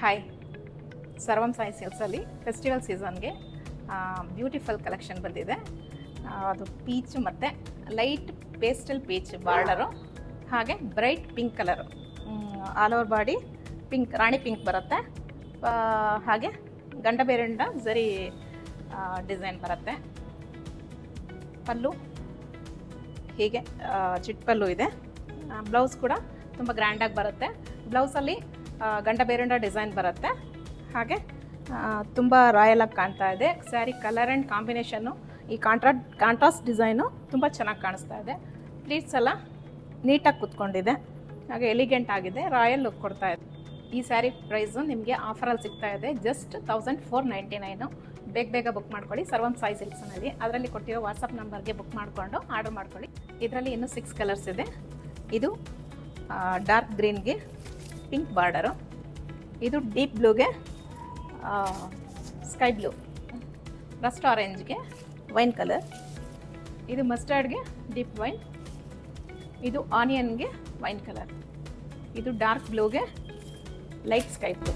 Hi, Sarvam Sai ಸಿಲ್ಕ್ಸಲ್ಲಿ festival ಸೀಸನ್ಗೆ beautiful collection ಬಂದಿದೆ. ಅದು ಪೀಚ್ ಮತ್ತು ಲೈಟ್ ಪೇಸ್ಟಲ್ ಪೀಚ್ ಬಾರ್ಡರು, ಹಾಗೆ bright pink colour, all over body pink, rani pink ಬರುತ್ತೆ. ಹಾಗೆ ಗಂಡಬೇರುಂಡ ಜರಿ ಡಿಸೈನ್ ಬರುತ್ತೆ. ಪಲ್ಲು ಹೀಗೆ ಚಿಟ್ ಪಲ್ಲು ಇದೆ. ಬ್ಲೌಸ್ ಕೂಡ ತುಂಬ ಗ್ರ್ಯಾಂಡಾಗಿ ಬರುತ್ತೆ. ಬ್ಲೌಸಲ್ಲಿ ಗಂಡಬೇರುಂಡ ಡಿಸೈನ್ ಬರುತ್ತೆ. ಹಾಗೆ ತುಂಬ ರಾಯಲಾಗಿ ಕಾಣ್ತಾ ಇದೆ. ಸ್ಯಾರಿ ಕಲರ್ ಆ್ಯಂಡ್ ಕಾಂಬಿನೇಷನ್ನು, ಈ ಕಾಂಟ್ರಾಸ್ಟ್ ಡಿಸೈನು ತುಂಬ ಚೆನ್ನಾಗಿ ಕಾಣಿಸ್ತಾ ಇದೆ. ಪ್ಲೀಟ್ಸ್ ಎಲ್ಲ ನೀಟಾಗಿ ಕೂತ್ಕೊಂಡಿದೆ, ಹಾಗೆ ಎಲಿಗೆಂಟ್ ಆಗಿದೆ, ರಾಯಲ್ ಲುಕ್ ಕೊಡ್ತಾ ಇದೆ. ಈ ಸ್ಯಾರಿ ಪ್ರೈಸು ನಿಮಗೆ ಆಫರಲ್ಲಿ ಸಿಗ್ತಾ ಇದೆ ಜಸ್ಟ್ 1499. ಬೇಗ ಬುಕ್ ಮಾಡ್ಕೊಳ್ಳಿ ಸರ್ವಂ ಸಾಯಿ ಸಿಲ್ಕ್ಸ್ನಲ್ಲಿ. ಅದರಲ್ಲಿ ಕೊಟ್ಟಿರೋ ವಾಟ್ಸಪ್ ನಂಬರ್ಗೆ ಬುಕ್ ಮಾಡಿಕೊಂಡು ಆರ್ಡರ್ ಮಾಡ್ಕೊಳ್ಳಿ. ಇದರಲ್ಲಿ ಇನ್ನೂ 6 ಕಲರ್ಸ್ ಇದೆ. ಇದು ಡಾರ್ಕ್ ಗ್ರೀನ್ಗೆ ಪಿಂಕ್ ಬಾರ್ಡರು, ಇದು ಡೀಪ್ ಬ್ಲೂಗೆ ಸ್ಕೈ ಬ್ಲೂ, ರಸ್ಟ್ ಆರೆಂಜ್ಗೆ ವೈನ್ ಕಲರ್, ಇದು ಮಸ್ಟರ್ಡ್ಗೆ ಡೀಪ್ ವೈನ್, ಇದು ಆನಿಯನ್ಗೆ ವೈನ್ ಕಲರ್, ಇದು ಡಾರ್ಕ್ ಬ್ಲೂಗೆ ಲೈಟ್ ಸ್ಕೈ ಬ್ಲೂ.